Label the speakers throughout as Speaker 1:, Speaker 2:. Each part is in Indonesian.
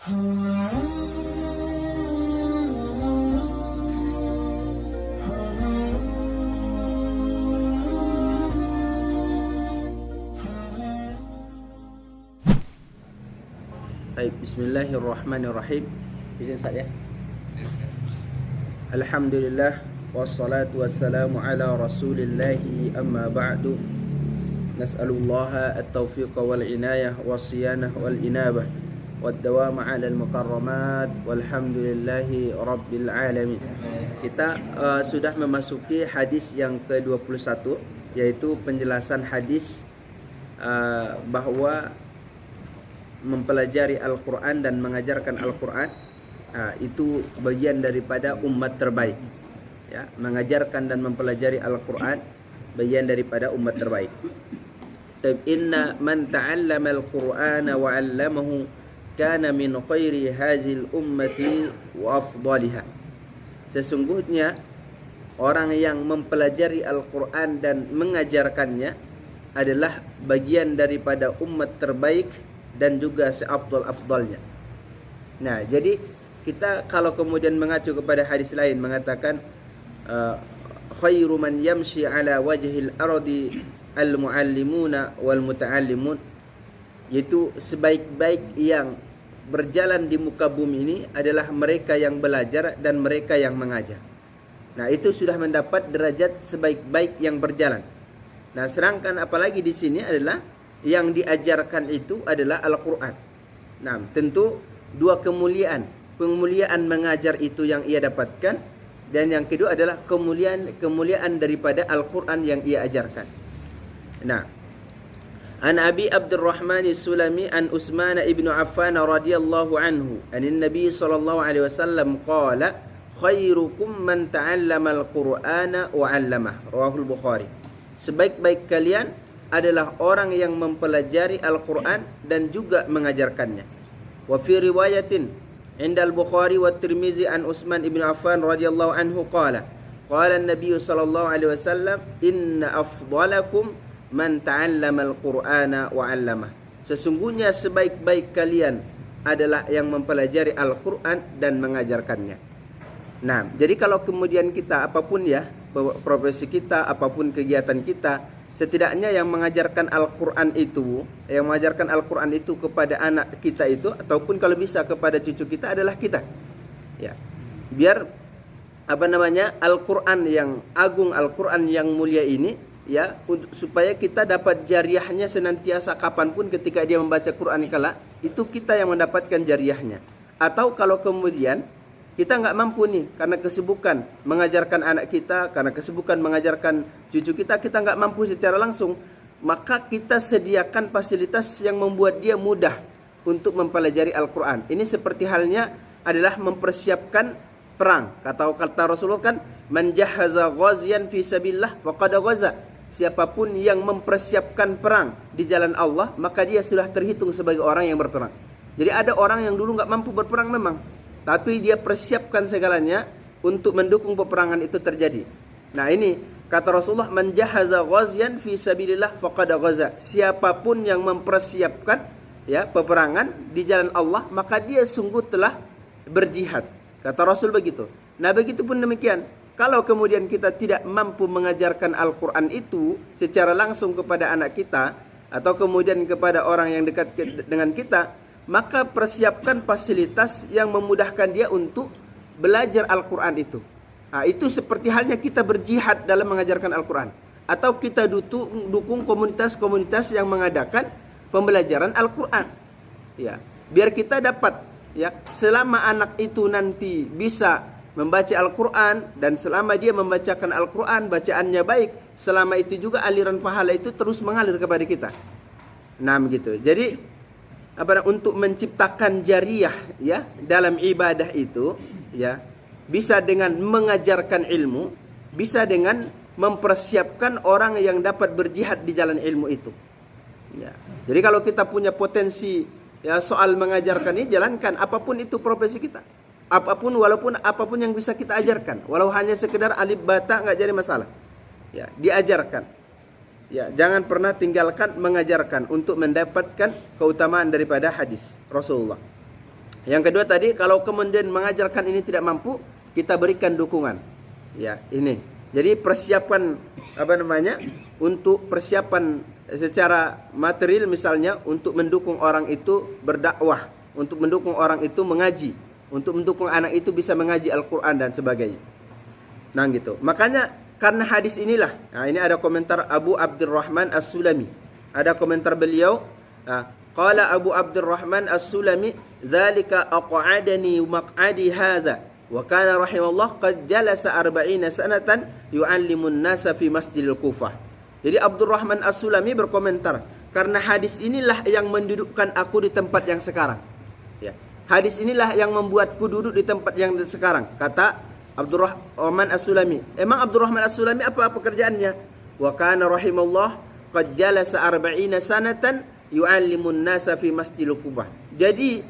Speaker 1: Baik, bismillahirrahmanirrahim. Izin saya. Alhamdulillah wassalatu wassalamu ala Rasulillahi amma ba'du. Nas'alullaha at-tawfiq wal inayah was-siyanah wal inabah wad-dawam 'ala al-mukarramat walhamdulillahi rabbil alamin. Kita sudah memasuki hadis yang ke-21, yaitu penjelasan hadis bahwa mempelajari Al-Quran dan mengajarkan Al-Quran itu bagian daripada umat terbaik, ya. Mengajarkan dan mempelajari Al-Quran bagian daripada umat terbaik. Inna man ta'allama Al-Qur'ana wa 'allamahu kana min khairi hazil ummati wa afdaliha. Sesungguhnya orang yang mempelajari Al-Quran dan mengajarkannya adalah bagian daripada umat terbaik dan juga seafdal-afdalnya. Nah, jadi kita kalau kemudian mengacu kepada hadis lain mengatakan khairu man yamshi ala wajhil ardi al-muallimuna wal muta'allimun, yaitu sebaik-baik yang berjalan di muka bumi ini adalah mereka yang belajar dan mereka yang mengajar. Nah, itu sudah mendapat derajat sebaik-baik yang berjalan. Nah, sedangkan apalagi di sini adalah yang diajarkan itu adalah Al-Quran. Nah, tentu dua kemuliaan. Kemuliaan mengajar itu yang ia dapatkan, dan yang kedua adalah kemuliaan daripada Al-Quran yang ia ajarkan. Nah, an Abi Abdurrahman As-Sulami an Utsman ibn Affan radhiyallahu anhu anin Nabi sallallahu alaihi wasallam qala khairukum man ta'allama al-Qur'ana wa 'allamah, rawahul Bukhari. Sebaik-baik kalian adalah orang yang mempelajari Al-Quran dan juga mengajarkannya. Wa fi riwayatin inda al-Bukhari wa Tirmizi an Utsman ibn Affan radhiyallahu anhu qala an-nabiy sallallahu alaihi wasallam inna afdalakum man ta'allama al-Qur'ana wa 'allamah. Sesungguhnya sebaik-baik kalian adalah yang mempelajari Al-Quran dan mengajarkannya. Nah, jadi kalau kemudian kita apapun ya profesi kita, apapun kegiatan kita, setidaknya yang mengajarkan Al-Quran itu, kepada anak kita itu, ataupun kalau bisa kepada cucu kita adalah kita. Ya. Biar Al-Quran yang agung, Al-Quran yang mulia ini, ya, supaya kita dapat jariahnya senantiasa kapanpun ketika dia membaca Quran kala, itu kita yang mendapatkan jariahnya. Atau kalau kemudian kita nggak mampu nih karena kesibukan mengajarkan anak kita, karena kesibukan mengajarkan cucu kita nggak mampu secara langsung, maka kita sediakan fasilitas yang membuat dia mudah untuk mempelajari Al-Quran. Ini seperti halnya adalah mempersiapkan perang. Kata Rasulullah kan, man jahaza ghaziyan fi sabilillah faqad ghaza. Siapapun yang mempersiapkan perang di jalan Allah, maka dia sudah terhitung sebagai orang yang berperang. Jadi ada orang yang dulu nggak mampu berperang memang, tapi dia persiapkan segalanya untuk mendukung peperangan itu terjadi. Nah, ini kata Rasulullah, man jahaza ghaziyan fi sabilillah faqad ghaza. Siapapun yang mempersiapkan ya peperangan di jalan Allah, maka dia sungguh telah berjihad. Kata Rasul begitu. Nah, begitupun demikian. Kalau kemudian kita tidak mampu mengajarkan Al-Quran itu secara langsung kepada anak kita, atau kemudian kepada orang yang dekat dengan kita, maka persiapkan fasilitas yang memudahkan dia untuk belajar Al-Quran itu. Nah, itu seperti halnya kita berjihad dalam mengajarkan Al-Quran. Atau kita dukung komunitas-komunitas yang mengadakan pembelajaran Al-Quran. Ya, biar kita dapat, ya, selama anak itu nanti bisa membaca Al-Quran, dan selama dia membacakan Al-Quran, bacaannya baik, selama itu juga aliran pahala itu terus mengalir kepada kita. Nah, begitu. Jadi untuk menciptakan jariah ya dalam ibadah itu, ya, bisa dengan mengajarkan ilmu, bisa dengan mempersiapkan orang yang dapat berjihad di jalan ilmu itu. Ya. Jadi kalau kita punya potensi ya soal mengajarkan ini, jalankan apapun itu profesi kita. Walaupun apapun yang bisa kita ajarkan, walau hanya sekedar alif bata nggak jadi masalah. Ya, diajarkan. Ya, jangan pernah tinggalkan mengajarkan untuk mendapatkan keutamaan daripada hadis Rasulullah. Yang kedua tadi, kalau kemudian mengajarkan ini tidak mampu, kita berikan dukungan. Ya, ini. Jadi persiapan untuk persiapan secara material misalnya untuk mendukung orang itu berdakwah, untuk mendukung orang itu mengaji, untuk mendukung anak itu bisa mengaji Al-Qur'an dan sebagainya. Nah, gitu. Makanya karena hadis inilah. Nah, ini ada komentar Abu Abdurrahman As-Sulami. Ada komentar beliau, qala Abu Abdurrahman As-Sulami, "Dzalika aq'adani maq'adi hadza wa kana rahimallah qad jalasa 40 sanatan yu'allimun nasa fi Masjidil Kufah." Jadi Abdurrahman As-Sulami berkomentar, karena hadis inilah yang mendudukkan aku di tempat yang sekarang. Ya. Hadis inilah yang membuatku duduk di tempat yang sekarang, kata Abdurrahman As-Sulami. Emang Abdurrahman As-Sulami apa pekerjaannya? Wa kana rahimallah qad jalasa 40 sanatan yu'allimun nasa fi Masjidil Kufah. Jadi,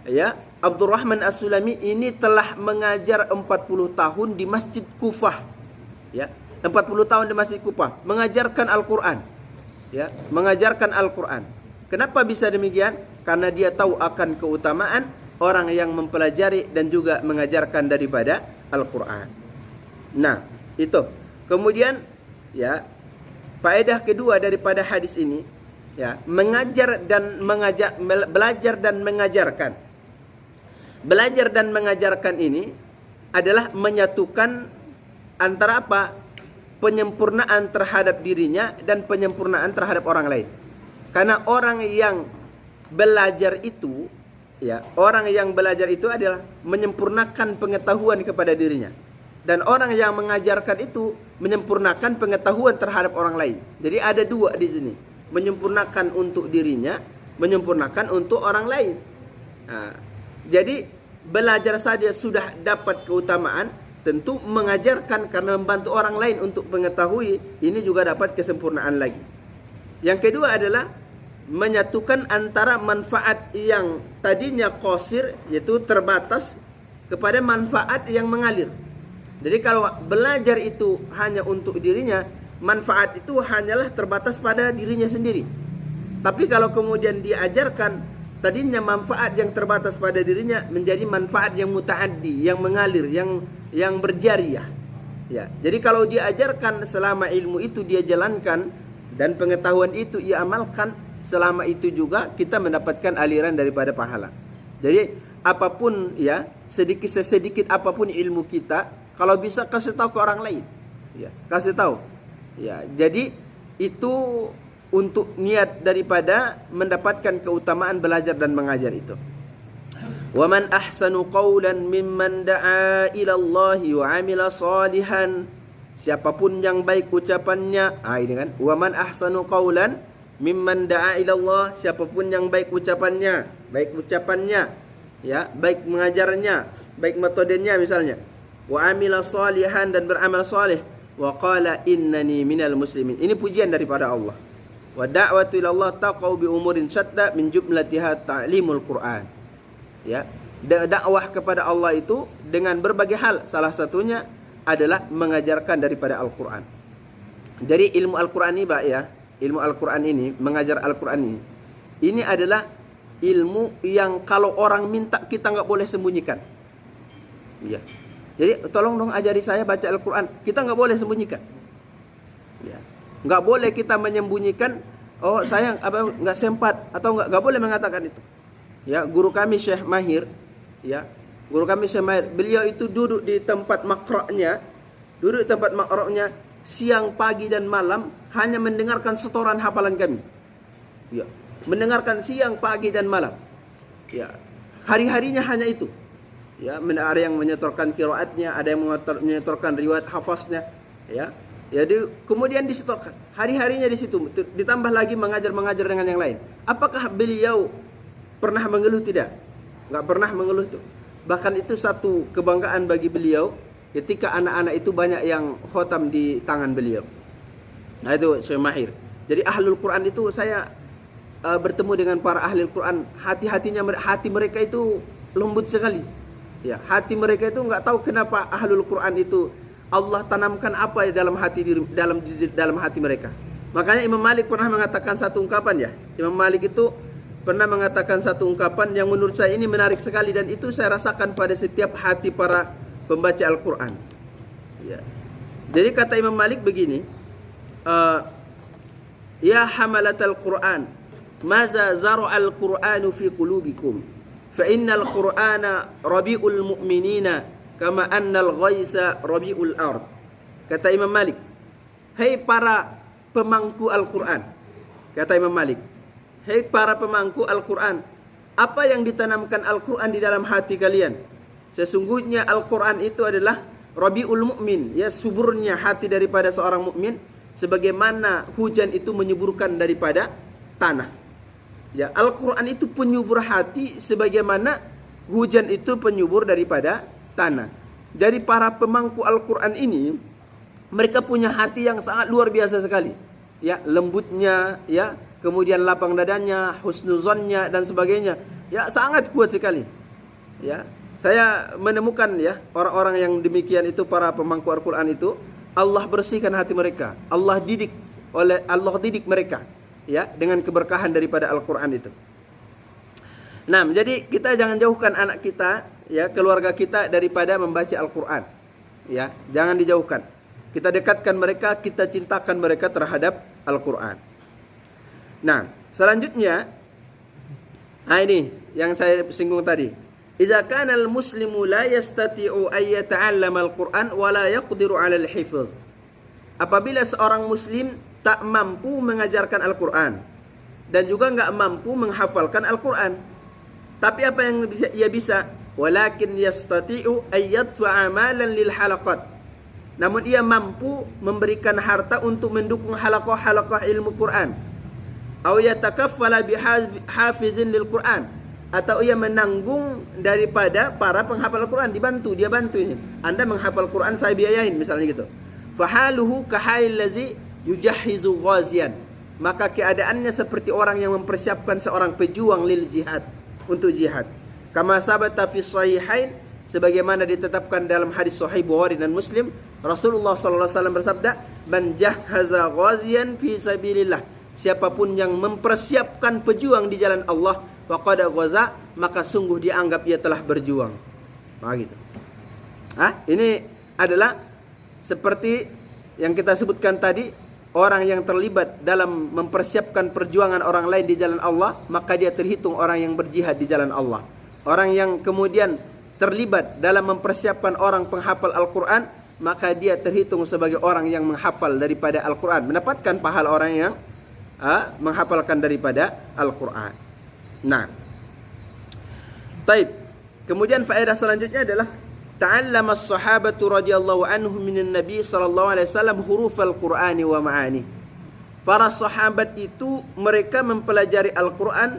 Speaker 1: ya, Abdurrahman As-Sulami ini telah mengajar 40 tahun di Masjid Kufah. Ya, 40 tahun di Masjid Kufah mengajarkan Al-Qur'an. Ya, mengajarkan Al-Qur'an. Kenapa bisa demikian? Karena dia tahu akan keutamaan orang yang mempelajari dan juga mengajarkan daripada Al-Qur'an. Nah, itu. Kemudian, ya, faedah kedua daripada hadis ini, ya, mengajar dan mengajar, belajar dan mengajarkan. Belajar dan mengajarkan ini adalah menyatukan antara apa? Penyempurnaan terhadap dirinya dan penyempurnaan terhadap orang lain. Karena orang yang belajar itu, ya, orang yang belajar itu adalah menyempurnakan pengetahuan kepada dirinya. Dan orang yang mengajarkan itu menyempurnakan pengetahuan terhadap orang lain. Jadi ada dua di sini. Menyempurnakan untuk dirinya, menyempurnakan untuk orang lain. Nah, jadi belajar saja sudah dapat keutamaan, tentu mengajarkan karena membantu orang lain untuk mengetahui, ini juga dapat kesempurnaan lagi. Yang kedua adalah menyatukan antara manfaat yang tadinya qasir, yaitu terbatas, kepada manfaat yang mengalir. Jadi kalau belajar itu hanya untuk dirinya, manfaat itu hanyalah terbatas pada dirinya sendiri. Tapi kalau kemudian diajarkan, tadinya manfaat yang terbatas pada dirinya menjadi manfaat yang mutaaddi, yang mengalir, yang berjariah. Ya, jadi kalau diajarkan selama ilmu itu dia jalankan dan pengetahuan itu ia amalkan, selama itu juga kita mendapatkan aliran daripada pahala. Jadi apapun, ya, sedikit apapun ilmu kita, kalau bisa kasih tahu ke orang lain, ya, kasih tahu. Ya, jadi itu untuk niat daripada mendapatkan keutamaan belajar dan mengajar itu. Wa man ahsanu qawlan mimman da'a ila Allah wa 'amila salihan. Siapapun yang baik ucapannya, ini kan, wa man ahsanu qawlan mimman da'a ila Allah, siapapun yang baik ucapannya, ya, baik mengajarnya, baik metodenya misalnya. Wa 'amila salihan, dan beramal saleh. Wa qala innani minal muslimin. Ini pujian daripada Allah. Wa da'watu ila Allah taqau bi umurin syatta min jumlatiha ta'limul Qur'an. Ya, dakwah kepada Allah itu dengan berbagai hal, salah satunya adalah mengajarkan daripada Al-Qur'an. Jadi ilmu Al-Qur'an ini, Pak, ya, ilmu Al-Qur'an ini, mengajar Al-Qur'an ini adalah ilmu yang kalau orang minta kita enggak boleh sembunyikan. Ya. Jadi tolong dong ajari saya baca Al-Quran. Kita nggak boleh sembunyikan. Ya. Nggak boleh kita menyembunyikan. Oh, saya nggak sempat, atau nggak boleh mengatakan itu. Ya, guru kami Syekh Mahir, ya, guru kami Syekh Mahir, beliau itu duduk di tempat makroknya, siang, pagi dan malam hanya mendengarkan setoran hafalan kami. Ya, mendengarkan siang, pagi dan malam. Ya, hari-harinya hanya itu. Ya, ada yang menyetorkan qiraatnya, ada yang menyetorkan riwayat hafaznya, ya. Jadi kemudian disetorkan hari-harinya di situ, ditambah lagi mengajar dengan yang lain. Apakah beliau pernah mengeluh? Tidak, nggak pernah mengeluh tuh. Bahkan itu satu kebanggaan bagi beliau ketika anak-anak itu banyak yang khotam di tangan beliau. Nah, itu Syekh Mahir. Jadi ahlul Quran itu saya bertemu dengan para ahli Quran, hati mereka itu lembut sekali. Ya, hati mereka itu nggak tahu kenapa ahlul Quran itu Allah tanamkan apa dalam hati mereka. Makanya Imam Malik pernah mengatakan satu ungkapan, ya. Imam Malik itu pernah mengatakan satu ungkapan yang menurut saya ini menarik sekali, dan itu saya rasakan pada setiap hati para pembaca Al-Quran. Ya. Jadi kata Imam Malik begini, ya hamalatal Quran, maza zara'al Quranu fi qulubikum, fa innal Qur'ana rabiul mu'minina kama annal ghaisa rabiul ard. Kata Imam Malik, hai para pemangku Al-Quran, kata Imam Malik, hai para pemangku Al-Quran, apa yang ditanamkan Al-Quran di dalam hati kalian? Sesungguhnya Al-Quran itu adalah rabiul mu'min, ya, suburnya hati daripada seorang mukmin, sebagaimana hujan itu menyuburkan daripada tanah. Ya, Al-Quran itu penyubur hati sebagaimana hujan itu penyubur daripada tanah. Dari para pemangku Al-Quran ini, mereka punya hati yang sangat luar biasa sekali. Ya, lembutnya, ya, kemudian lapang dadanya, husnuzonnya dan sebagainya. Ya, sangat kuat sekali. Ya, saya menemukan, ya, orang-orang yang demikian itu, para pemangku Al-Quran itu, Allah bersihkan hati mereka. Allah didik mereka, ya, dengan keberkahan daripada Al-Quran itu. Nah, jadi kita jangan jauhkan anak kita, ya, keluarga kita daripada membaca Al-Quran. Ya, jangan dijauhkan. Kita dekatkan mereka, kita cintakan mereka terhadap Al-Quran. Nah, selanjutnya, ini yang saya singgung tadi. Idza kana al-muslimu la yastati'u ay yata'allama al-Qur'an wa la yaqdiru 'ala al-hifz. Apabila seorang muslim tak mampu mengajarkan Al-Quran dan juga enggak mampu menghafalkan Al-Quran, tapi apa yang ia bisa? Walakin yastati'u ay yadfa'a malan lil halaqat. Namun ia mampu memberikan harta untuk mendukung halaqah-halaqah ilmu Quran. Aw yatakaffala bihafizin lil Quran, atau ia menanggung daripada para penghafal Al-Quran, dia bantu ini. Anda menghafal Quran, saya biayain, misalnya gitu. Fahaluhu kahail lazi yujahizu ghazian. Maka keadaannya seperti orang yang mempersiapkan seorang pejuang lil jihad, untuk jihad. Kama sabata fi sahihain, sebagaimana ditetapkan dalam hadis sahih Bukhari dan Muslim, Rasulullah sallallahu alaihi wasallam bersabda, "Man jahaza ghazian fi sabilillah." Siapapun yang mempersiapkan pejuang di jalan Allah, faqad ghaza, maka sungguh dianggap ia telah berjuang. Nah, gitu. Ini adalah seperti yang kita sebutkan tadi, orang yang terlibat dalam mempersiapkan perjuangan orang lain di jalan Allah, maka dia terhitung orang yang berjihad di jalan Allah. Orang yang kemudian terlibat dalam mempersiapkan orang penghafal Al-Quran, maka dia terhitung sebagai orang yang menghafal daripada Al-Quran, mendapatkan pahala orang yang menghafalkan daripada Al-Quran. Nah, baik. Kemudian faedah selanjutnya adalah ta'allama as-sahabatu radhiyallahu anhum minan nabi sallallahu alaihi wasallam hurufal Qur'ani wa ma'ani. Para sahabat itu mereka mempelajari Al-Quran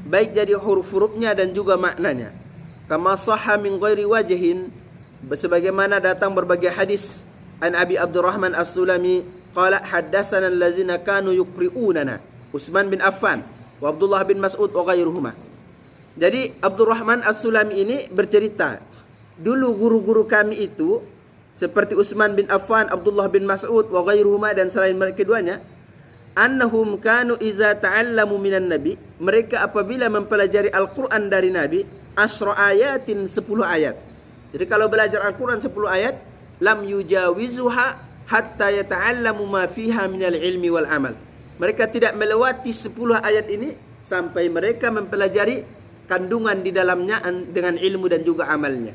Speaker 1: baik dari huruf-hurufnya dan juga maknanya. Kama sahha min ghairi wajhin, sebagaimana datang berbagai hadis an Abi Abdurrahman As-Sulami qala haddatsana allazina kanu yuqri'unana, Utsman bin Affan wa Abdullah bin Mas'ud wa ghairuhuma. Jadi Abdurrahman As-Sulami ini bercerita, dulu guru-guru kami itu seperti Utsman bin Affan, Abdullah bin Mas'ud wa ghairuhuma dan selain mereka keduanya, annahum kanu iza ta'allamu minan nabi, mereka apabila mempelajari Al-Quran dari Nabi, asra ayatin, 10 ayat. Jadi kalau belajar Al-Quran 10 ayat, lam yujawizuha hatta yata'allamu ma fiha minal ilmi wal amal. Mereka tidak melewati 10 ayat ini sampai mereka mempelajari kandungan di dalamnya dengan ilmu dan juga amalnya.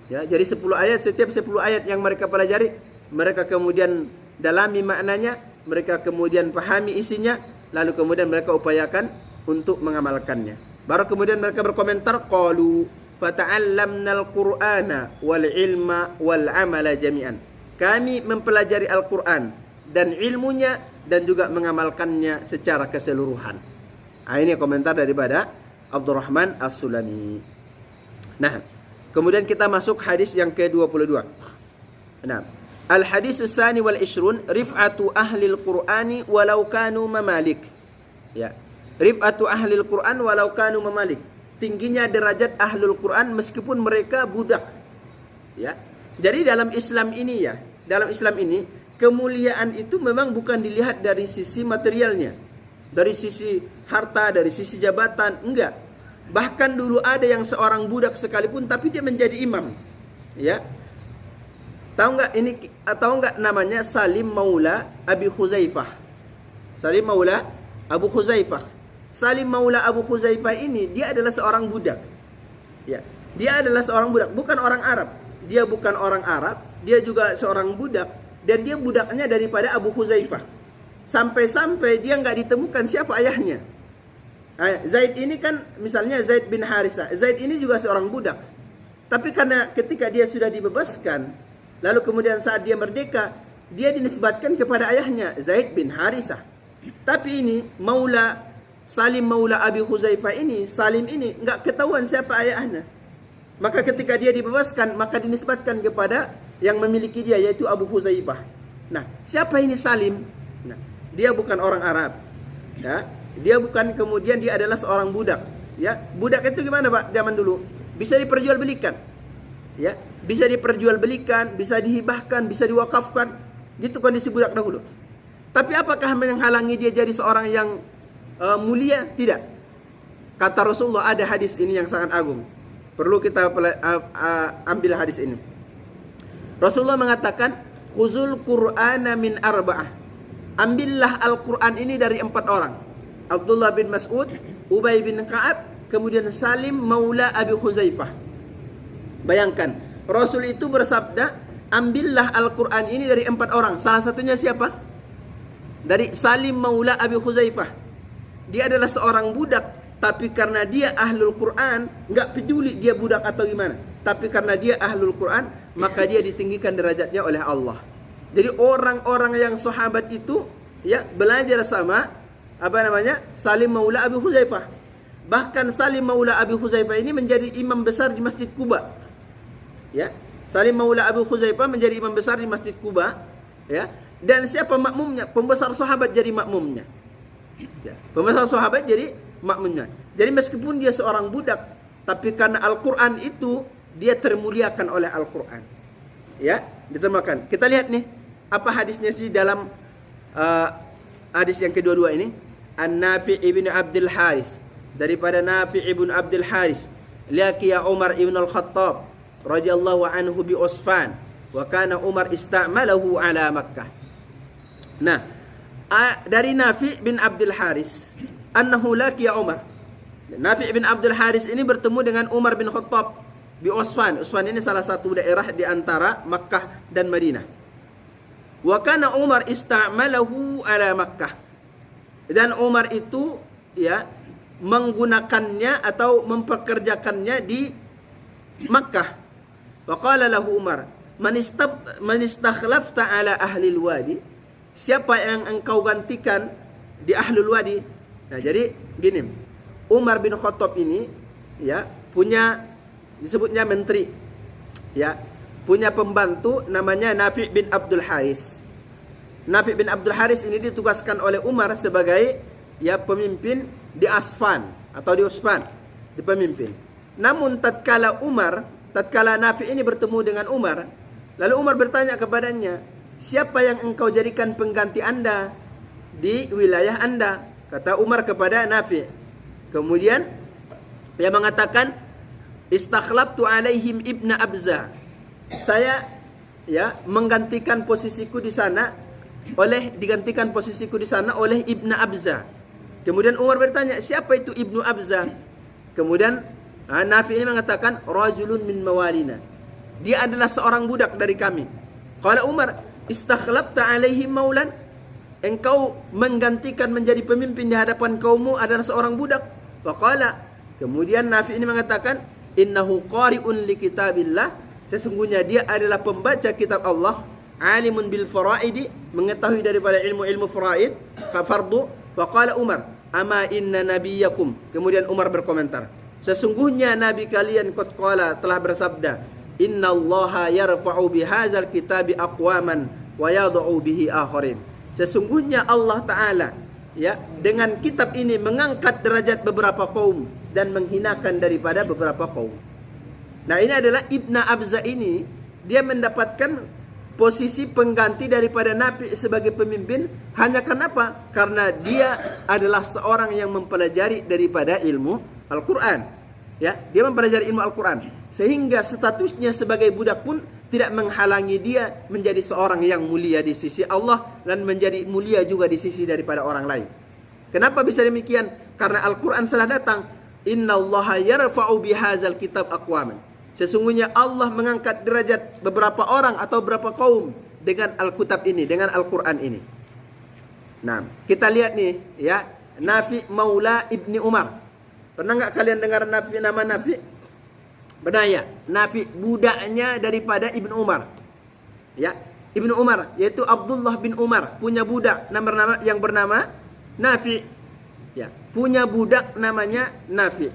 Speaker 1: Ya, jadi 10 ayat, setiap 10 ayat yang mereka pelajari, mereka kemudian dalami maknanya, mereka kemudian pahami isinya, lalu kemudian mereka upayakan untuk mengamalkannya. Baru kemudian mereka berkomentar, qalu fata'allamnal qur'ana wal ilma wal amala jami'an. Kami mempelajari Al-Quran dan ilmunya dan juga mengamalkannya secara keseluruhan. Ini komentar daripada Abdurrahman As-Sulami. Nah, kemudian kita masuk hadis yang ke-22. Nah, al-hadisus tsani wal 20, rif'atu ahlil Qur'ani walau kanu mamalik. Ya. Rif'atu ahlil Qur'an walau kanu mamalik. Tingginya derajat ahlul Quran meskipun mereka budak. Ya. Jadi dalam Islam ini kemuliaan itu memang bukan dilihat dari sisi materialnya, dari sisi harta, dari sisi jabatan, enggak. Bahkan dulu ada yang seorang budak sekalipun tapi dia menjadi imam. Ya. Tahu enggak namanya Salim Maula Abi Khuzaifah? Salim Maula Abu Khuzaifah. Salim Maula Abu Khuzaifah ini dia adalah seorang budak. Ya. Dia adalah seorang budak, bukan orang Arab. Dia bukan orang Arab, dia juga seorang budak dan dia budaknya daripada Abu Khuzaifah. Sampai-sampai dia enggak ditemukan siapa ayahnya. Zaid ini kan misalnya Zaid bin Harisah. Zaid ini juga seorang budak. Tapi karena ketika dia sudah dibebaskan, lalu kemudian saat dia merdeka, dia dinisbatkan kepada ayahnya Zaid bin Harisah. Tapi ini Salim Maula Abi Khuzaifah ini, Salim ini enggak ketahuan siapa ayahnya. Maka ketika dia dibebaskan, maka dinisbatkan kepada yang memiliki dia, yaitu Abu Khuzaifah. Nah, siapa ini Salim? Nah, dia bukan orang Arab. Ya, dia bukan, kemudian dia adalah seorang budak. Ya, budak itu gimana, Pak? Zaman dulu bisa diperjualbelikan. Ya, bisa diperjualbelikan, bisa dihibahkan, bisa diwakafkan. Gitu kondisi budak dahulu. Tapi apakah menghalangi dia jadi seorang yang mulia? Tidak. Kata Rasulullah, ada hadis ini yang sangat agung. Perlu kita ambil hadis ini. Rasulullah mengatakan, khuzul Qur'ana min arba'ah. Ambillah Al-Quran ini dari 4 orang. Abdullah bin Mas'ud, Ubay bin Ka'ab, kemudian Salim Maula Abi Khuzaifah. Bayangkan, Rasul itu bersabda, ambillah Al-Quran ini dari 4 orang. Salah satunya siapa? Dari Salim Maula Abi Khuzaifah. Dia adalah seorang budak, tapi karena dia ahlul Quran, enggak peduli dia budak atau gimana. Tapi karena dia ahlul Quran, maka dia ditinggikan derajatnya oleh Allah. Jadi orang-orang yang sahabat itu ya belajar sama Salim Maula Abi Khuzaifah. Bahkan Salim Maula Abi Khuzaifah ini menjadi imam besar di Masjid Quba. Ya, Salim Maula Abi Khuzaifah menjadi imam besar di Masjid Quba, ya. Dan siapa makmumnya? Pembesar sahabat jadi makmumnya. Ya, pembesar sahabat jadi makmumnya. Jadi meskipun dia seorang budak, tapi karena Al-Quran itu dia termuliakan oleh Al-Quran. Ya, ditermakan. Kita lihat nih apa hadisnya sih dalam hadis yang kedua-dua ini. An-Nafi' ibn Abdul Haris, daripada Nafi' ibn Abdul Haris, laqiya Umar ibn al-Khattab radhiyallahu anhu bi Usfan, wa kana Umar ista'malahu ala Makkah. Nah, dari Nafi' bin Abdul Haris, annahu laqiya Umar. Nafi' bin Abdul Haris ini bertemu dengan Umar bin Khattab di Usfan. Usfan ini salah satu daerah di antara Makkah dan Madinah. Wa kana Umar ista'malahu ala Makkah. Dan Umar itu ya menggunakannya atau mempekerjakannya di Makkah. Wa qala lahu Umar, man istakhlafta ala ahli al-wadi. Siapa yang engkau gantikan di ahlul wadi? Nah, jadi gini, Umar bin Khattab ini ya punya, disebutnya menteri, ya, punya pembantu namanya Nafi' bin Abdul Haris. Nafi' bin Abdul Haris ini ditugaskan oleh Umar sebagai ya pemimpin di Asfan atau di Usfan, di pemimpin. Namun tatkala Nafi' ini bertemu dengan Umar, lalu Umar bertanya kepadanya, siapa yang engkau jadikan pengganti Anda di wilayah Anda? Kata Umar kepada Nafi'. Kemudian dia mengatakan, istakhlabtu alaihim ibna Abza. Saya ya digantikan posisiku di sana oleh Ibnu Abza. Kemudian Umar bertanya, siapa itu Ibnu Abza? Kemudian Nafi' ini mengatakan, rajulun min mawalina. Dia adalah seorang budak dari kami. Qala Umar, istakhlabta alaihim maulan. Engkau menggantikan menjadi pemimpin di hadapan kaummu adalah seorang budak. Waqala, kemudian Nafi' ini mengatakan, innahu qari'un li kitabillah. Sesungguhnya dia adalah pembaca kitab Allah, alimun bil faraidi, mengetahui daripada ilmu-ilmu faraid, fardu. Waqala Umar, ama inna nabiyakum. Kemudian Umar berkomentar, sesungguhnya nabi kalian qad qala, telah bersabda, innallaha yarfa'u bihadzal kitabi aqwaman wa yad'u bihi akharin. Sesungguhnya Allah Ta'ala ya dengan kitab ini mengangkat derajat beberapa kaum dan menghinakan daripada beberapa kaum. Nah, ini adalah Ibnu Abza ini, dia mendapatkan posisi pengganti daripada Nafi sebagai pemimpin hanya karena apa? Karena dia adalah seorang yang mempelajari daripada ilmu Al-Quran. Ya, dia mempelajari ilmu Al-Quran sehingga statusnya sebagai budak pun tidak menghalangi dia menjadi seorang yang mulia di sisi Allah dan menjadi mulia juga di sisi daripada orang lain. Kenapa bisa demikian? Karena Al-Quran sudah datang. Innallaha yarfa'u bihadzal kitab aqwaman. Sesungguhnya Allah mengangkat derajat beberapa orang atau beberapa kaum dengan Alkitab ini, dengan Al-Quran ini. Nah, kita lihat nih ya, Nafi Maula Ibni Umar. Pernah nggak kalian dengar nama Nafi? Benar ya? Nafi budaknya daripada Ibnu Umar. Ya, Ibnu Umar yaitu Abdullah bin Umar punya budak yang bernama Nafi. Ya, punya budak namanya Nafi.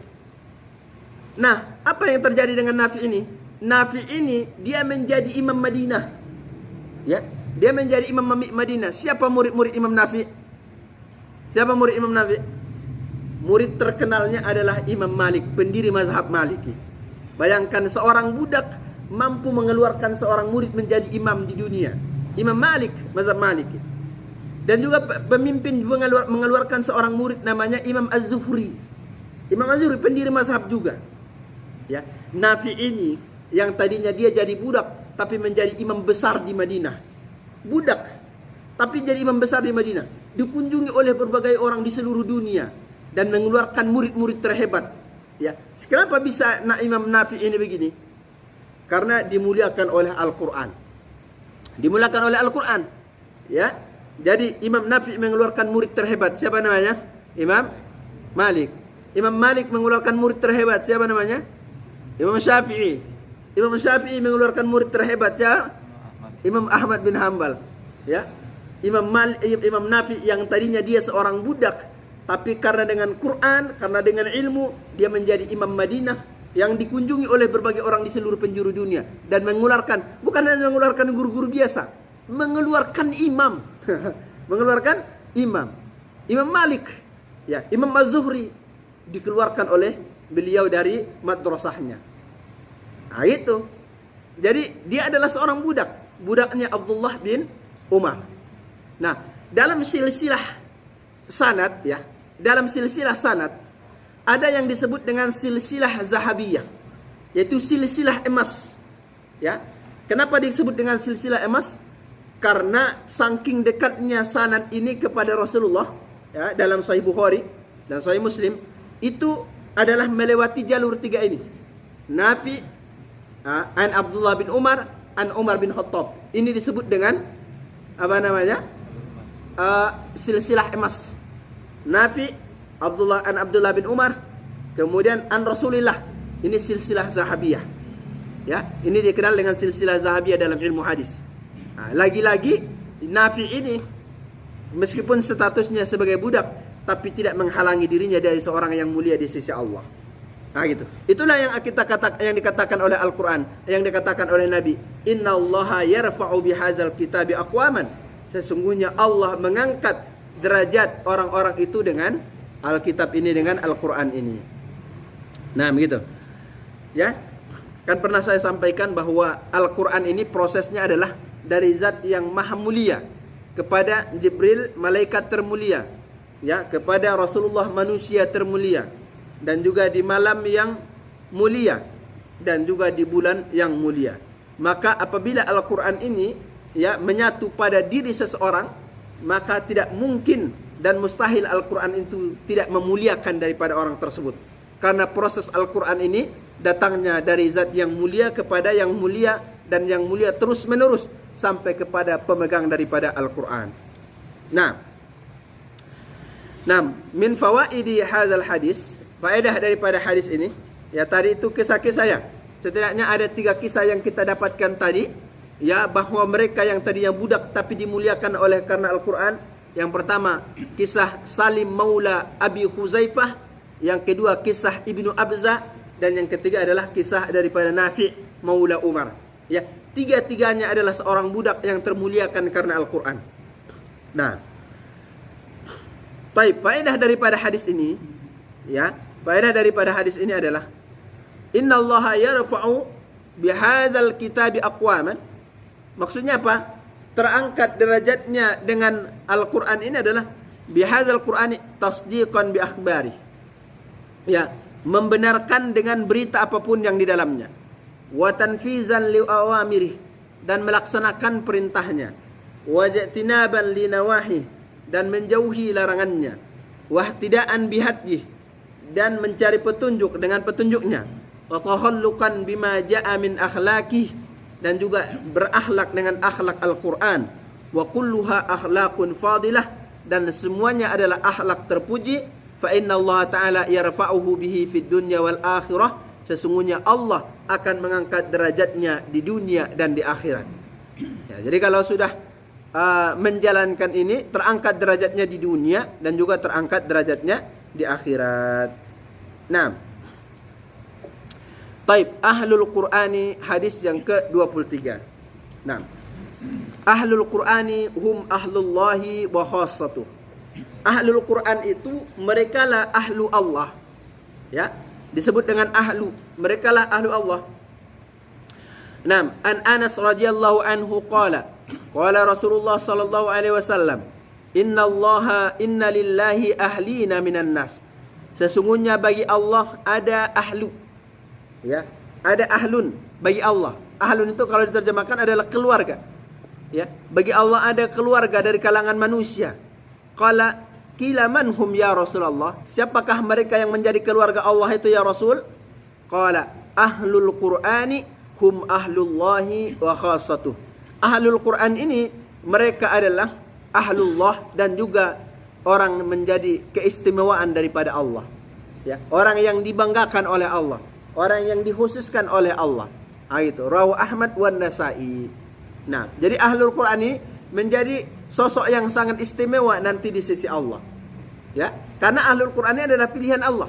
Speaker 1: Nah, apa yang terjadi dengan Nafi ini? Nafi ini dia menjadi imam Madinah. Ya, dia menjadi imam Madinah. Siapa murid-murid Imam Nafi? Siapa murid Imam Nafi? Murid terkenalnya adalah Imam Malik, pendiri mazhab Maliki. Bayangkan seorang budak mampu mengeluarkan seorang murid menjadi imam di dunia. Imam Malik, mazhab Maliki. Dan juga pemimpin mengeluarkan seorang murid namanya Imam Az-Zuhri. Imam Az-Zuhri pendiri mazhab juga. Ya, Nafi ini yang tadinya dia jadi budak tapi menjadi imam besar di Madinah. Budak tapi jadi imam besar di Madinah, dikunjungi oleh berbagai orang di seluruh dunia dan mengeluarkan murid-murid terhebat. Ya, kenapa bisa Imam Nafi ini begini? Karena dimuliakan oleh Al-Quran. Dimuliakan oleh Al-Quran. Ya, jadi Imam Nafi mengeluarkan murid terhebat. Siapa namanya? Imam Malik. Imam Malik mengeluarkan murid terhebat. Siapa namanya? Imam Syafi'i. Imam Syafi'i mengeluarkan murid terhebat. Siapa? Imam Ahmad bin Hanbal. Ya, Imam Nafi yang tadinya dia seorang budak, tapi karena dengan Quran, karena dengan ilmu, dia menjadi imam Madinah yang dikunjungi oleh berbagai orang di seluruh penjuru dunia dan mengeluarkan, bukan hanya mengeluarkan guru-guru biasa, mengeluarkan imam. Mengeluarkan imam. Imam Malik, ya, Imam Az-Zuhri dikeluarkan oleh beliau dari madrasahnya. Nah, itu. Jadi dia adalah seorang budak, budaknya Abdullah bin Umar. Nah, dalam silsilah sanad ya, dalam silsilah sanad ada yang disebut dengan silsilah zahabiyah, yaitu silsilah emas. Ya. Kenapa disebut dengan silsilah emas? Karena saking dekatnya sanad ini kepada Rasulullah, ya, dalam Sahih Bukhari dan Sahih Muslim itu adalah melewati jalur tiga ini. Nafi, an Abdullah bin Umar, an Umar bin Khattab. Ini disebut dengan apa namanya? Silsilah emas. Nafi, Abdullah bin Umar, kemudian an Rasulillah. Ini silsilah zahabiyah. Ya, ini dikenal dengan silsilah zahabiyah dalam ilmu hadis. Nah, lagi-lagi Nafi ini meskipun statusnya sebagai budak, tapi tidak menghalangi dirinya dari seorang yang mulia di sisi Allah. Nah, gitu. Itulah yang yang dikatakan oleh Al-Quran, yang dikatakan oleh Nabi. Innallaha yarfa'u bihadzal kitabi aqwaman. Sesungguhnya Allah mengangkat derajat orang-orang itu dengan Alkitab ini, dengan Al-Quran ini. Nah, begitu. Ya. Kan pernah saya sampaikan bahwa Al-Quran ini prosesnya adalah dari zat yang maha mulia kepada Jibril, malaikat termulia. Ya, kepada Rasulullah, manusia termulia, dan juga di malam yang mulia dan juga di bulan yang mulia. Maka apabila Al-Quran ini ya menyatu pada diri seseorang, maka tidak mungkin dan mustahil Al-Quran itu tidak memuliakan daripada orang tersebut. Karena proses Al-Quran ini datangnya dari zat yang mulia kepada yang mulia, dan yang mulia terus menerus sampai kepada pemegang daripada Al-Quran. Nah, min fawaidi hadzal hadis, faedah daripada hadis ini, ya tadi itu kisah-kisah ya. Setidaknya ada 3 kisah yang kita dapatkan tadi, ya, bahwa mereka yang tadinya budak tapi dimuliakan oleh karena Al-Quran. Yang pertama, kisah Salim Maula Abi Khuzaifah. Yang kedua, kisah Ibnu Abza. Dan yang ketiga adalah kisah daripada Nafi Maula Umar. Ya, 3-tiganya adalah seorang budak yang termuliakan karena Al-Quran. Nah, baik, faedah daripada hadis ini, ya, faedah daripada hadis ini adalah innallaha yarfa'u bihadzal kitabi aqwaman. Maksudnya apa? Terangkat derajatnya dengan Al-Quran ini adalah bihadzal Qur'ani tasdiqan bi akhbari. Ya, membenarkan dengan berita apapun yang di dalamnya. Wa tanfizan li awamiri, dan melaksanakan perintahnya. Wa jatinaban li nawahi, dan menjauhi larangannya. Wa ihtidaan bihadyi, dan mencari petunjuk dengan petunjuknya. Wa tahalluqan bima ja'a min akhlaqih, dan juga berakhlak dengan akhlak Al-Quran. Wa kulluha akhlaqun fadilah, dan semuanya adalah akhlak terpuji. Fa inna Allah Ta'ala yarfa'uhu bihi fid dunya wal akhirah, sesungguhnya Allah akan mengangkat derajatnya di dunia dan di akhirat. Ya, jadi kalau sudah menjalankan ini, terangkat derajatnya di dunia dan juga terangkat derajatnya di akhirat. Nah, Taib, ahlul Qur'ani, hadis yang ke-23. Nah, ahlul Qur'ani hum ahlullahi wa khassatuh. Ahlul Qur'an itu merekalah ahlu Allah. Ya, disebut dengan ahlu, merekalah ahlu Allah. Nah, an Anas radhiyallahu anhu qala Rasulullah sallallahu alaihi wasallam, inna lillahi ahlina minan nas. Sesungguhnya bagi Allah ada ahlu. Ya, ada ahlun bagi Allah. Ahlun itu kalau diterjemahkan adalah keluarga. Ya, bagi Allah ada keluarga dari kalangan manusia. Qala qila man hum ya Rasulullah? Siapakah mereka yang menjadi keluarga Allah itu ya Rasul? Qala ahlul Qur'ani hum ahlullahi wa khassatuh. Ahlul Qur'an ini mereka adalah ahlullah dan juga orang menjadi keistimewaan daripada Allah. Ya, orang yang dibanggakan oleh Allah, orang yang dikhususkan oleh Allah. Itu rawahu Ahmad wan Nasa'i. Nah, jadi ahlul Quran ini menjadi sosok yang sangat istimewa nanti di sisi Allah. Ya, karena ahlul Quran ini adalah pilihan Allah.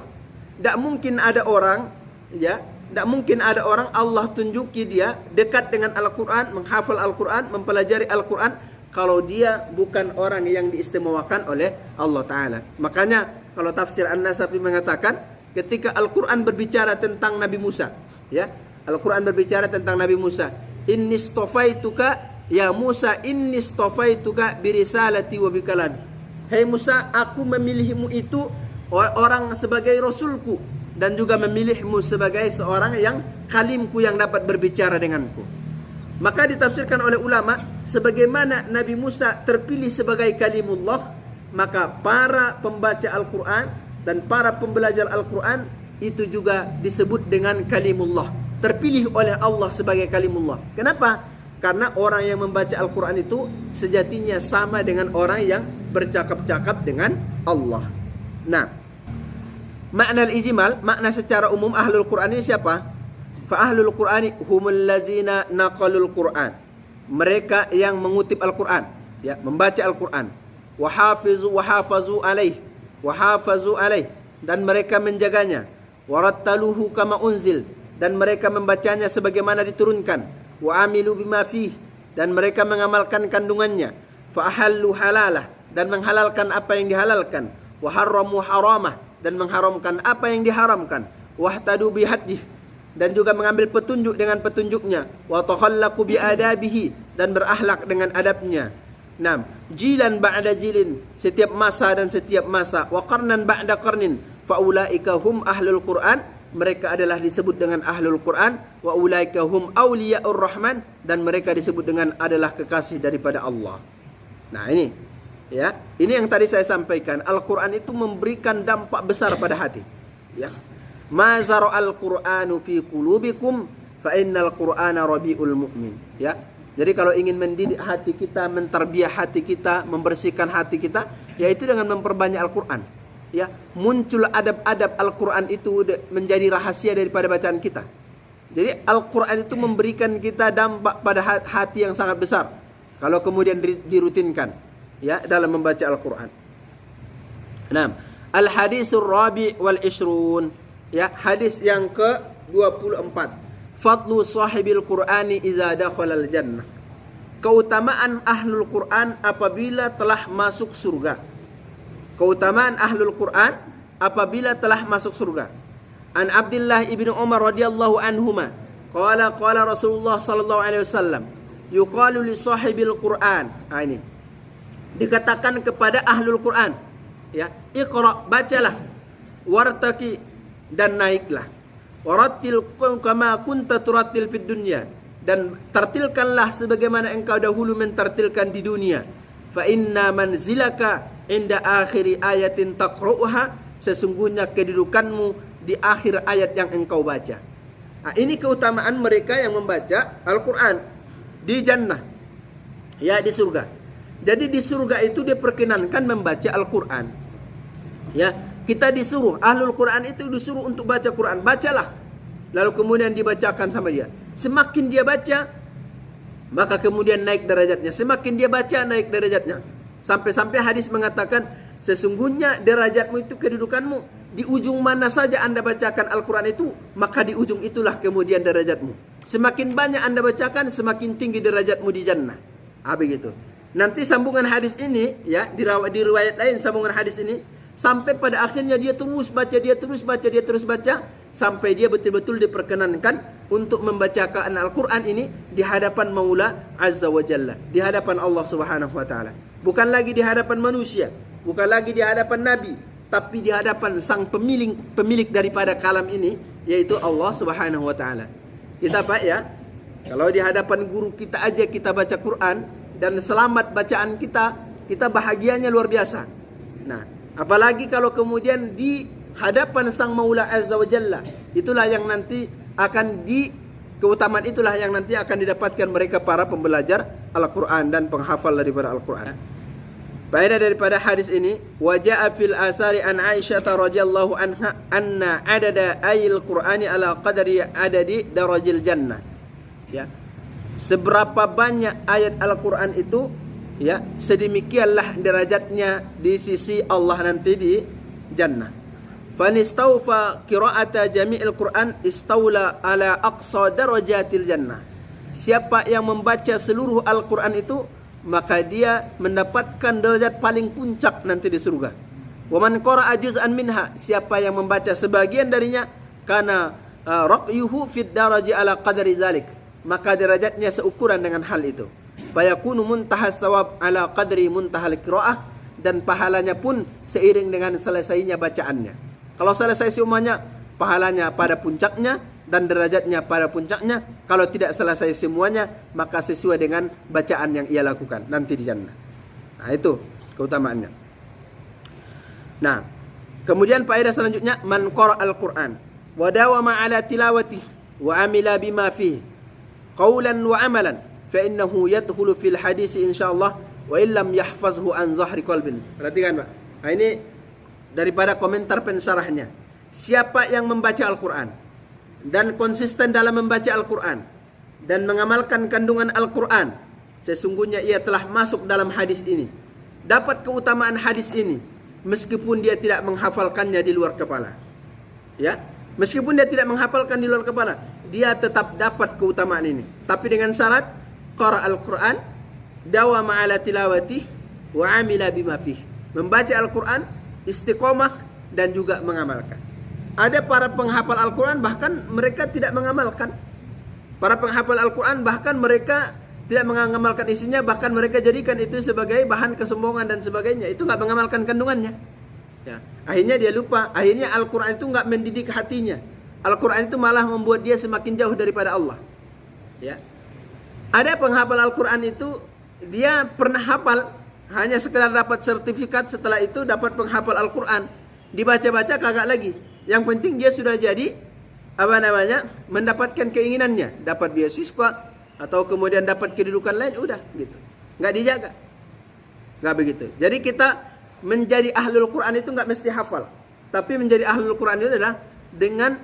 Speaker 1: Tidak mungkin ada orang, ya, tidak mungkin ada orang Allah tunjuki dia dekat dengan Al-Quran, menghafal Al-Quran, mempelajari Al-Quran, kalau dia bukan orang yang diistimewakan oleh Allah Ta'ala. Makanya kalau tafsir An-Nasafi mengatakan, ketika Al-Quran berbicara tentang Nabi Musa, ya, Al-Quran berbicara tentang Nabi Musa, inni stofaituka ya Musa, inni stofaituka birisalati wa bikalami. Hai Musa, aku memilihmu itu orang sebagai rasulku, dan juga memilihmu sebagai seorang yang kalimku yang dapat berbicara denganku. Maka ditafsirkan oleh ulama, sebagaimana Nabi Musa terpilih sebagai kalimullah, maka para pembaca Al-Quran dan para pembelajar Al-Quran itu juga disebut dengan kalimullah, terpilih oleh Allah sebagai kalimullah. Kenapa? Karena orang yang membaca Al-Quran itu sejatinya sama dengan orang yang bercakap-cakap dengan Allah. Nah, makna al-ijmal, makna secara umum ahlul Quran ini siapa? Fa ahlul Qur'ani humul lazina naqalul Qur'an. Mereka yang mengutip Al-Quran, ya, membaca Al-Quran. Wa hafazu alaih, dan mereka menjaganya. Warattaluhu kama unzil, dan mereka membacanya sebagaimana diturunkan. Wa amilu bima fih, dan mereka mengamalkan kandungannya. Fa ahallu halalah, dan menghalalkan apa yang dihalalkan. Wa harramu haramah, dan mengharamkan apa yang diharamkan. Wahtadu bihadih, dan juga mengambil petunjuk dengan petunjuknya. Wa takhallaqu biadabihi, dan berakhlak dengan adabnya. 6. Jilan ba'da jilin, setiap masa dan setiap masa. Wa qarnan ba'da qarnin, fa ulaika hum ahlul Qur'an, mereka adalah disebut dengan ahlul Quran. Wa ulaika hum awliyaur rahman, dan mereka disebut dengan adalah kekasih daripada Allah. Nah, ini, ya, ini yang tadi saya sampaikan. Al-Quran itu memberikan dampak besar pada hati. Ya, ma zara'al Qur'anu fi qulubikum fa innal Qur'ana rabiul mu'min. Ya, jadi kalau ingin mendidik hati kita, menterbiah hati kita, membersihkan hati kita, yaitu dengan memperbanyak Al-Quran. Ya, muncul adab-adab Al-Quran itu menjadi rahasia daripada bacaan kita. Jadi Al-Quran itu memberikan kita dampak pada hati yang sangat besar kalau kemudian dirutinkan, ya, dalam membaca Al-Quran. 6. Al-hadisur rabi' wal ishrun. Ya, hadis yang ke-24. Fadlu sahibil Qur'ani iza dakhalal jannah. Keutamaan ahlul Quran apabila telah masuk surga. Keutamaan ahlul Quran apabila telah masuk surga. An Abdullah ibn Umar radhiyallahu anhuma qala Rasulullah sallallahu alaihi wasallam, yuqalu li sahibil Qur'an. Ini dikatakan kepada ahlul Quran, ya, iqra, bacalah, wartaki, dan naiklah, warattil kama kunta turattil fid dunya, dan tartilkanlah sebagaimana engkau dahulu mentartilkan di dunia. Fa inna manzilaka inda akhiri ayatin taqra'uha, sesungguhnya kedudukanmu di akhir ayat yang engkau baca. Nah, ini keutamaan mereka yang membaca Al-Quran di jannah, ya, di surga. Jadi di surga itu diperkenankan membaca Al-Quran. Ya, kita disuruh, ahlul Quran itu disuruh untuk baca Quran. Bacalah. Lalu kemudian dibacakan sama dia. Semakin dia baca, maka kemudian naik derajatnya. Semakin dia baca, naik derajatnya. Sampai-sampai hadis mengatakan, sesungguhnya derajatmu itu kedudukanmu. Di ujung mana saja Anda bacakan Al-Quran itu, maka di ujung itulah kemudian derajatmu. Semakin banyak Anda bacakan, semakin tinggi derajatmu di jannah. Begitu. Nanti sambungan hadis ini, ya, di riwayat lain sambungan hadis ini, sampai pada akhirnya dia terus baca, dia terus baca, sampai dia betul-betul diperkenankan untuk membacakan Al-Quran ini di hadapan Maula Azza wa Jalla, di hadapan Allah Subhanahu wa Ta'ala. Bukan lagi di hadapan manusia, bukan lagi di hadapan Nabi, tapi di hadapan sang pemilik daripada kalam ini, yaitu Allah Subhanahu wa Ta'ala. Kita, Pak, ya, kalau di hadapan guru kita aja kita baca Quran dan selamat bacaan kita bahagianya luar biasa. Nah, apalagi kalau kemudian di hadapan sang Maula Azza wa Jalla, itulah yang nanti akan keutamaan itulah yang nanti akan didapatkan mereka para pembelajar Al-Quran dan penghafal daripada Al-Quran. Faedah daripada hadis ini, wa jaa fil asari an Aisyah radhiyallahu anha anna adada ayil Qur'ani ala qadri adadi darajil jannah. Ya. Seberapa banyak ayat Al-Quran itu, ya, sedemikianlah derajatnya di sisi Allah nanti di jannah. Fanistawfa qira'ata jami'il Quran istawla ala aqsa darajatil jannah. Siapa yang membaca seluruh Al-Quran itu, maka dia mendapatkan derajat paling puncak nanti di surga. Wa man qara'a juz'an minha, siapa yang membaca sebagian darinya, kana raqyuhu fid daraji ala qadri zalik, maka derajatnya seukuran dengan hal itu. Fayakunu muntahas sawab ala qadri muntahal qiraah, dan pahalanya pun seiring dengan selesainya bacaannya. Kalau selesai semuanya, pahalanya pada puncaknya dan derajatnya pada puncaknya. Kalau tidak selesai semuanya, maka sesuai dengan bacaan yang ia lakukan nanti di jannah. Nah, itu keutamaannya. Nah, kemudian faedah selanjutnya, man qara al-Qur'an wa dawama ala tilawati wa amila bima fihi qawlan wa amalan fa innahu yadkhulu fil hadis insyaallah wa illam yahfazhu an zahri qalbin. Perhatikan, Pak. Nah, ini daripada komentar pensarahnya. Siapa yang membaca Al-Quran dan konsisten dalam membaca Al-Quran dan mengamalkan kandungan Al-Quran, sesungguhnya ia telah masuk dalam hadis ini, dapat keutamaan hadis ini, meskipun dia tidak menghafalkannya di luar kepala. Ya, meskipun dia tidak menghafalkan di luar kepala, dia tetap dapat keutamaan ini. Tapi dengan syarat qara al-Quran, dawama ala tilawati, wa amila bima fih. Membaca Al-Quran, istiqomah, dan juga mengamalkan. Ada para penghafal Al-Quran bahkan mereka tidak mengamalkan. Para penghafal Al-Quran bahkan mereka tidak mengamalkan isinya, bahkan mereka jadikan itu sebagai bahan kesombongan dan sebagainya. Itu nggak mengamalkan kandungannya. Ya, akhirnya dia lupa. Akhirnya Al-Quran itu nggak mendidik hatinya. Al-Quran itu malah membuat dia semakin jauh daripada Allah. Ya, ada penghafal Al-Quran itu dia pernah hafal, hanya sekedar dapat sertifikat, setelah itu dapat penghafal Al-Quran, dibaca-baca kagak lagi. Yang penting dia sudah jadi mendapatkan keinginannya, dapat beasiswa atau kemudian dapat kedudukan lain, udah gitu, nggak dijaga, nggak begitu. Jadi kita menjadi ahlul Quran itu nggak mesti hafal, tapi menjadi ahlul Quran itu adalah dengan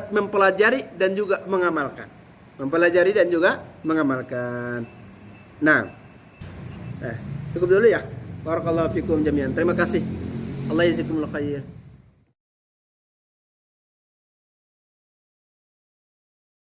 Speaker 1: mempelajari dan juga mengamalkan, mempelajari dan juga mengamalkan. Nah, cukup dulu ya. Barakallahu fikum jami'an. Terima kasih. Allah jazakumullah khair.